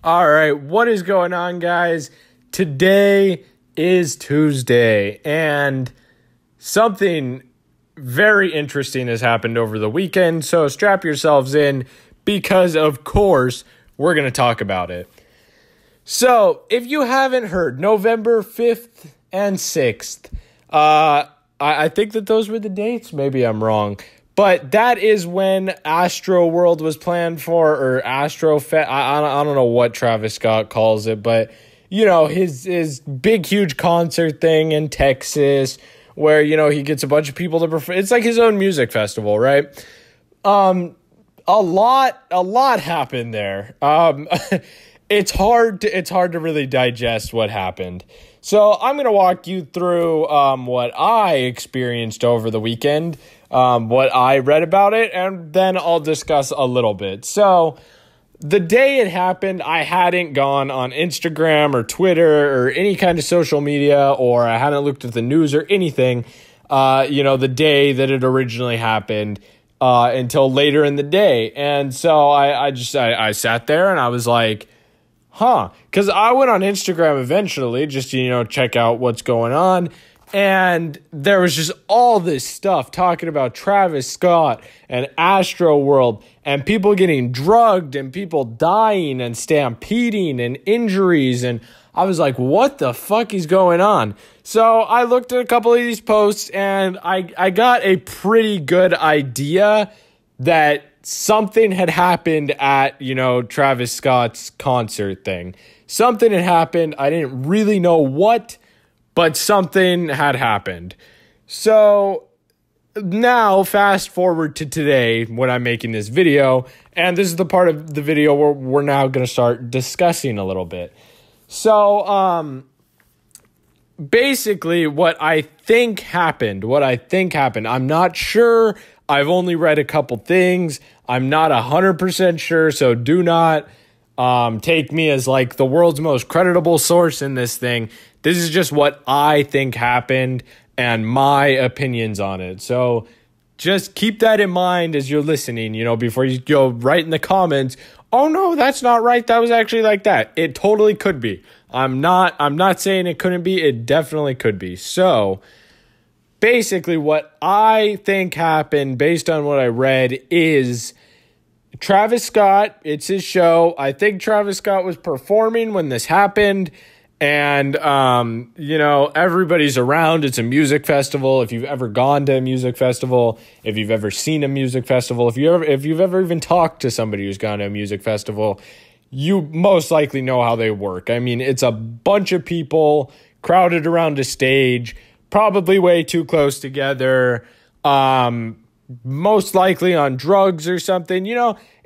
All right, what is going on, guys? Today is Tuesday, and something very interesting has happened over the weekend, so strap yourselves in because, of course, we're going to talk about it. So, if you haven't heard, November 5th and 6th, I think that those were the dates. Maybe I'm wrong. But that is when Astroworld was planned for, or Astrofest. I don't know what Travis Scott calls it, but, you know, his big, huge concert thing in Texas where, you know, he gets a bunch of people to perform. It's like his own music festival, right? A lot happened there. It's hard to really digest what happened. So I'm going to walk you through what I experienced over the weekend, what I read about it, and then I'll discuss a little bit. So the day it happened, I hadn't gone on Instagram or Twitter or any kind of social media, or I hadn't looked at the news or anything, the day that it originally happened until later in the day. And so I sat there and I was like, because I went on Instagram eventually just to, check out what's going on. And there was just all this stuff talking about Travis Scott and Astroworld and people getting drugged and people dying and stampeding and injuries. And I was like, what the fuck is going on? So I looked at a couple of these posts and I got a pretty good idea that something had happened at, Travis Scott's concert thing. Something had happened. I didn't really know what, but something had happened. So now fast forward to today when I'm making this video, and this is the part of the video where we're now going to start discussing a little bit. So, basically what I think happened, I'm not sure. I've only read a couple things. I'm not 100% sure, so do not take me as like the world's most creditable source in this thing. This is just what I think happened and my opinions on it. So just keep that in mind as you're listening, before you go write in the comments, oh no, that's not right. That was actually like that. It totally could be. I'm not saying it couldn't be. It definitely could be. So basically what I think happened based on what I read is Travis Scott, it's his show. I think Travis Scott was performing when this happened. And, everybody's around. It's a music festival. If you've ever gone to a music festival, if you've ever seen a music festival, if you've ever even talked to somebody who's gone to a music festival, you most likely know how they work. I mean, it's a bunch of people crowded around a stage, probably way too close together, most likely on drugs or something.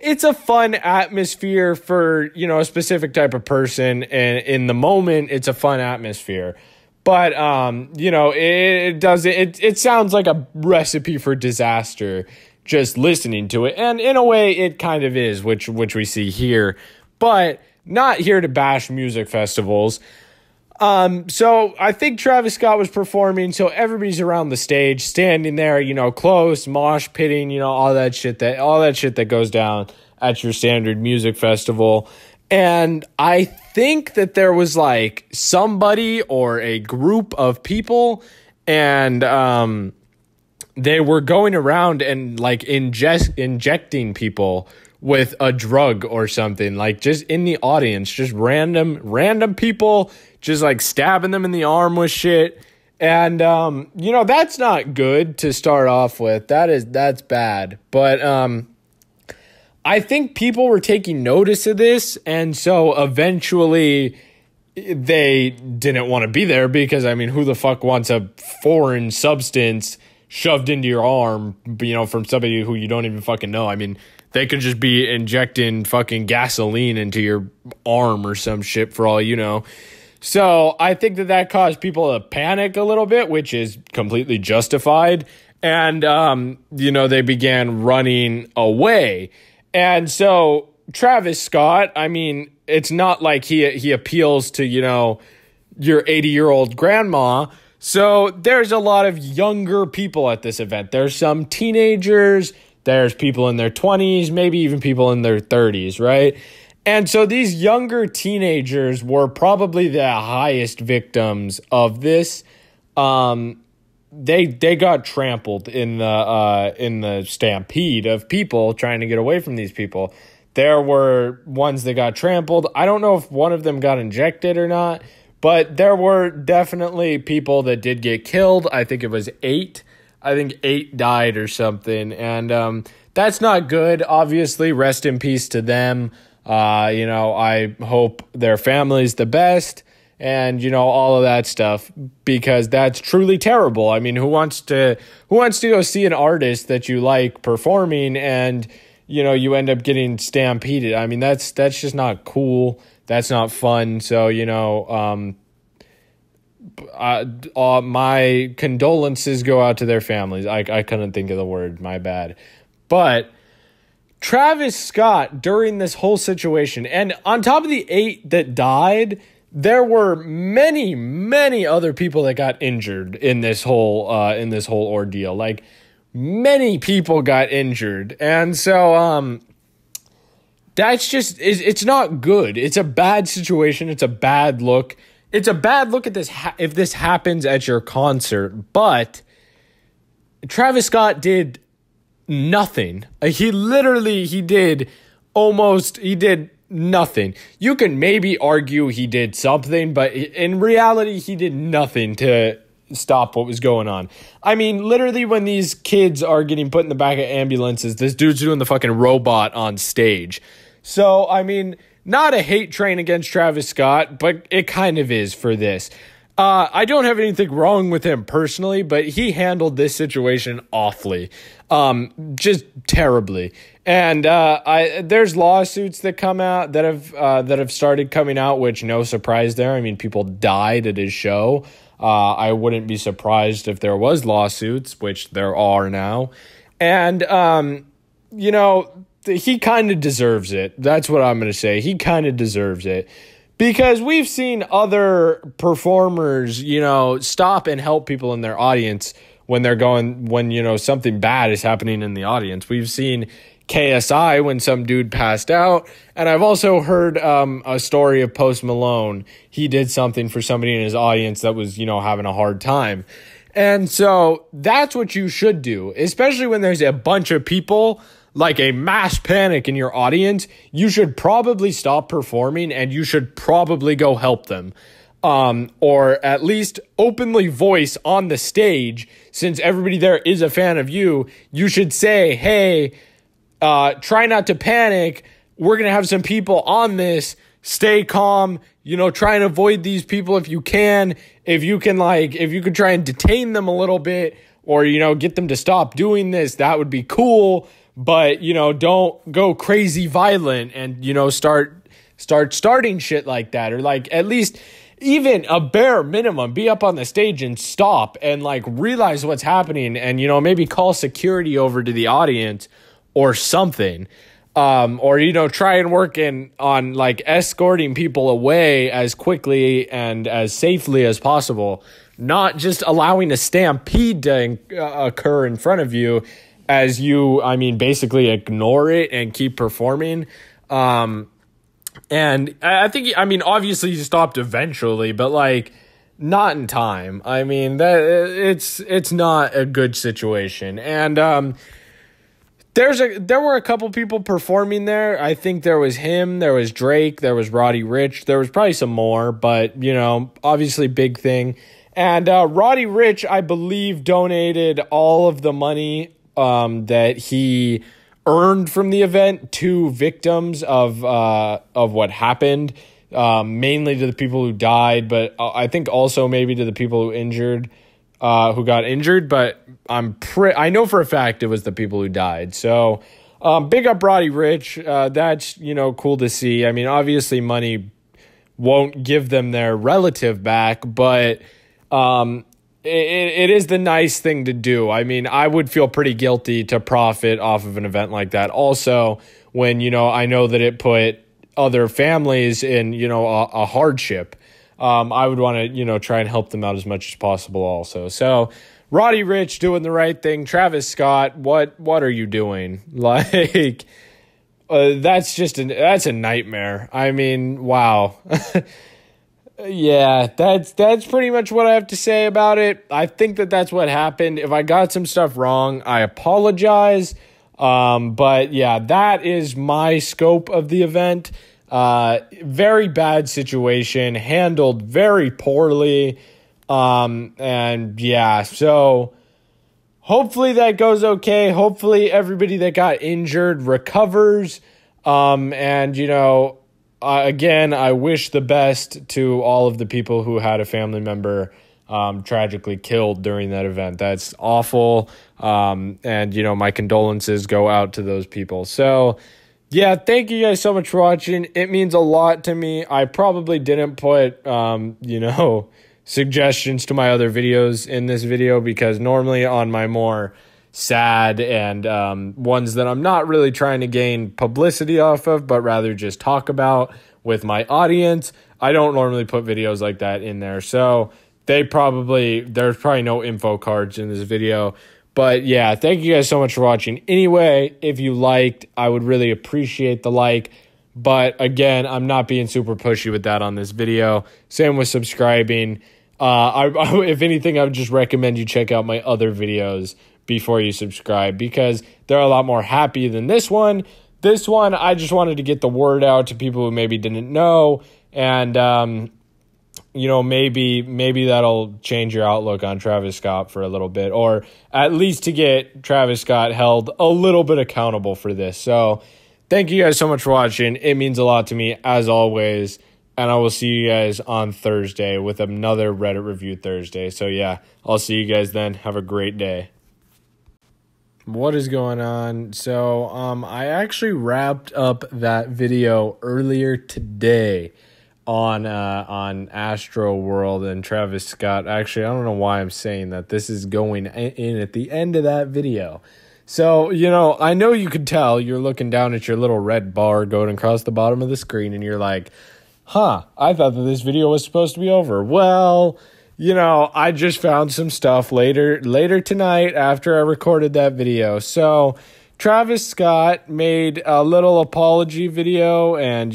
It's a fun atmosphere for, a specific type of person. And in the moment, it's a fun atmosphere. But, it sounds like a recipe for disaster just listening to it. And in a way, it kind of is, which we see here. But not here to bash music festivals. So I think Travis Scott was performing, so everybody's around the stage, standing there, close, mosh pitting, all that shit that goes down at your standard music festival. And I think that there was like somebody or a group of people, and they were going around and like injecting people with a drug or something, like just in the audience, just random people, just like stabbing them in the arm with shit. And, that's not good to start off with. That's bad. But, I think people were taking notice of this. And so eventually they didn't want to be there because, who the fuck wants a foreign substance shoved into your arm, from somebody who you don't even fucking know? They could just be injecting fucking gasoline into your arm or some shit for all you know. So I think that caused people to panic a little bit, which is completely justified. And, they began running away. And so Travis Scott, it's not like he appeals to, your 80-year-old grandma. So there's a lot of younger people at this event. There's some teenagers. There's people in their 20s, maybe even people in their 30s, right? And so these younger teenagers were probably the highest victims of this. They got trampled in the stampede of people trying to get away from these people. There were ones that got trampled. I don't know if one of them got injected or not, but there were definitely people that did get killed. I think it was 8. I think 8 died or something. And that's not good. Obviously, rest in peace to them. I hope their family's the best and, all of that stuff, because that's truly terrible. I mean, who wants to go see an artist that you like performing and, you end up getting stampeded? I mean, that's just not cool. That's not fun. So, my condolences go out to their families. I couldn't think of the word, my bad. But Travis Scott, during this whole situation, and on top of the 8 that died, there were many, many other people that got injured in this whole ordeal. Like, many people got injured. And so that's just, it's not good. It's a bad situation. It's a bad look. It's a bad look at this if this happens at your concert. But Travis Scott did nothing. He did nothing. You can maybe argue he did something, but in reality, he did nothing to stop what was going on. I mean, literally, when these kids are getting put in the back of ambulances, this dude's doing the fucking robot on stage. So, I mean, not a hate train against Travis Scott, but it kind of is for this. I don't have anything wrong with him personally, but he handled this situation awfully, just terribly. And there's lawsuits that come out that have started coming out, which no surprise there. I mean, people died at his show. I wouldn't be surprised if there was lawsuits, which there are now. And he kind of deserves it. That's what I'm going to say. He kind of deserves it. Because we've seen other performers, stop and help people in their audience when something bad is happening in the audience. We've seen KSI when some dude passed out. And I've also heard a story of Post Malone. He did something for somebody in his audience that was, having a hard time. And so that's what you should do, especially when there's a bunch of people, like a mass panic in your audience. You should probably stop performing and you should probably go help them. Or at least openly voice on the stage, since everybody there is a fan of you, you should say, hey, try not to panic. We're going to have some people on this. Stay calm, try and avoid these people if you can. If you could try and detain them a little bit or, get them to stop doing this, that would be cool. But, don't go crazy violent and, starting shit like that. Or at least even a bare minimum, be up on the stage and stop and realize what's happening and, maybe call security over to the audience or something. Or, try and work on escorting people away as quickly and as safely as possible. Not just allowing a stampede to occur in front of you as you, basically ignore it and keep performing. And I think, obviously you stopped eventually, but not in time. It's not a good situation. And, there were a couple people performing there. I think there was him, there was Drake, there was Roddy Ricch, there was probably some more, but, obviously big thing. And Roddy Ricch, I believe, donated all of the money that he earned from the event to victims of what happened, mainly to the people who died, but I think also maybe to the people who got injured, but I know for a fact it was the people who died. So, big up Roddy Ricch. That's, cool to see. Obviously money won't give them their relative back, but, it is the nice thing to do. I would feel pretty guilty to profit off of an event like that. Also, when, I know that it put other families in, a hardship. I would want to, try and help them out as much as possible also. So Roddy Ricch doing the right thing. Travis Scott, what are you doing? that's a nightmare. I mean, wow. Yeah, that's pretty much what I have to say about it. I think that's what happened. If I got some stuff wrong, I apologize. But yeah, that is my scope of the event. Very bad situation, handled very poorly. And yeah, so hopefully that goes okay. Hopefully everybody that got injured recovers. And again, I wish the best to all of the people who had a family member tragically killed during that event. That's awful. And my condolences go out to those people. So yeah, thank you guys so much for watching. It means a lot to me. I probably didn't put, suggestions to my other videos in this video, because normally on my more sad and ones that I'm not really trying to gain publicity off of, but rather just talk about with my audience, I don't normally put videos like that in there. So there's probably no info cards in this video. But yeah, thank you guys so much for watching. Anyway, if you liked, I would really appreciate the like. But again, I'm not being super pushy with that on this video. Same with subscribing. If anything, I would just recommend you check out my other videos before you subscribe, because they're a lot more happy than this one. This one, I just wanted to get the word out to people who maybe didn't know. And, maybe that'll change your outlook on Travis Scott for a little bit, or at least to get Travis Scott held a little bit accountable for this. So thank you guys so much for watching. It means a lot to me, as always. And I will see you guys on Thursday with another Reddit Review Thursday. So yeah, I'll see you guys then. Have a great day. What is going on? So I actually wrapped up that video earlier today on Astroworld and Travis Scott. Actually, I don't know why I'm saying that. This is going in at the end of that video. So, I know you could tell. You're looking down at your little red bar going across the bottom of the screen, and you're like, I thought that this video was supposed to be over. Well, I just found some stuff later tonight after I recorded that video. So Travis Scott made a little apology video, and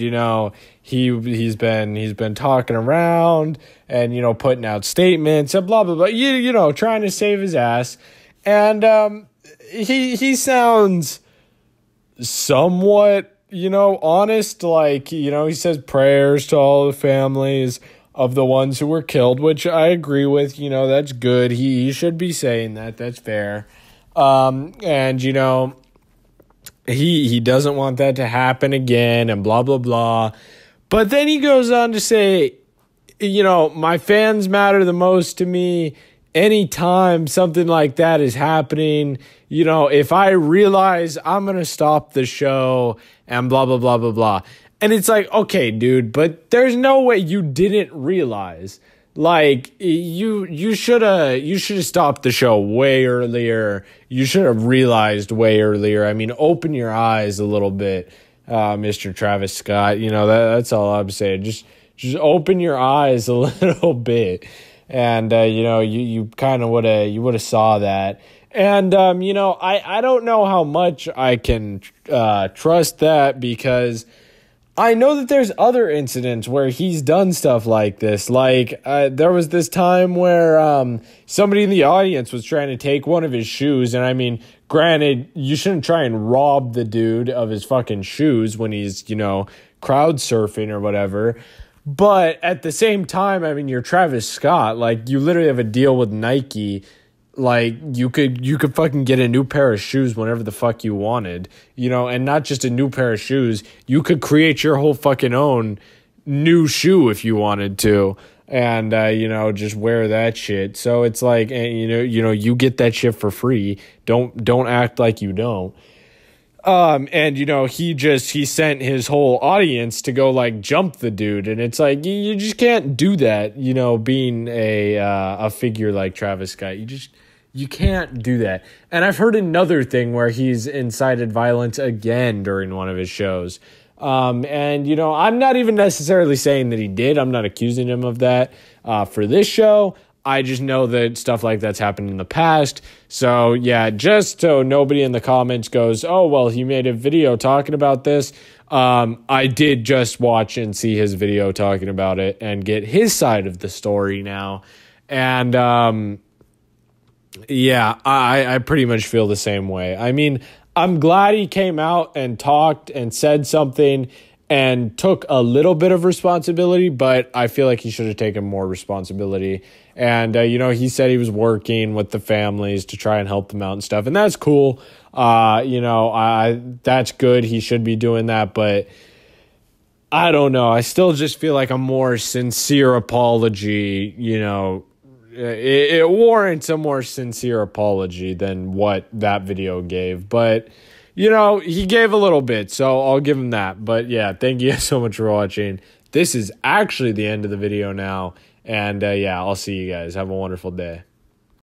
he's been talking around and putting out statements and blah blah blah. Trying to save his ass, and he sounds somewhat honest. Like he says prayers to all the families of the ones who were killed, which I agree with. That's good. He should be saying that. That's fair. And he doesn't want that to happen again and blah, blah, blah. But then he goes on to say, my fans matter the most to me. Anytime something like that is happening, if I realize I'm going to stop the show and blah, blah, blah, blah, blah. And it's like, okay, dude, but there's no way you didn't realize. Like, you should have stopped the show way earlier. You should have realized way earlier. I mean, open your eyes a little bit, Mr. Travis Scott. That's all I'm saying. Just open your eyes a little bit. And, you kind of would have saw that. And, I don't know how much I can trust that, because I know that there's other incidents where he's done stuff like this. Like, there was this time where somebody in the audience was trying to take one of his shoes. And I mean, granted, you shouldn't try and rob the dude of his fucking shoes when he's, crowd surfing or whatever. But at the same time, I mean, you're Travis Scott. Like, you literally have a deal with Nike. Like, you could fucking get a new pair of shoes whenever the fuck you wanted, and not just a new pair of shoes. You could create your whole fucking own new shoe if you wanted to, and, just wear that shit. So it's like, you get that shit for free. Don't act like you don't. And he sent his whole audience to go like jump the dude, and it's like you just can't do that. Being a figure like Travis Scott, you can't do that. And I've heard another thing where he's incited violence again during one of his shows. And I'm not even necessarily saying that he did. I'm not accusing him of that for this show. I just know that stuff like that's happened in the past. So, yeah, just so nobody in the comments goes, oh, well, he made a video talking about this. I did just watch and see his video talking about it and get his side of the story now. And, yeah, I pretty much feel the same way. I mean, I'm glad he came out and talked and said something and took a little bit of responsibility, but I feel like he should have taken more responsibility. And, he said he was working with the families to try and help them out and stuff. And that's cool. That's good. He should be doing that. But I don't know. I still just feel like a more sincere apology, it warrants a more sincere apology than what that video gave. But, he gave a little bit, so I'll give him that. But, yeah, thank you so much for watching. This is actually the end of the video now. And, I'll see you guys. Have a wonderful day.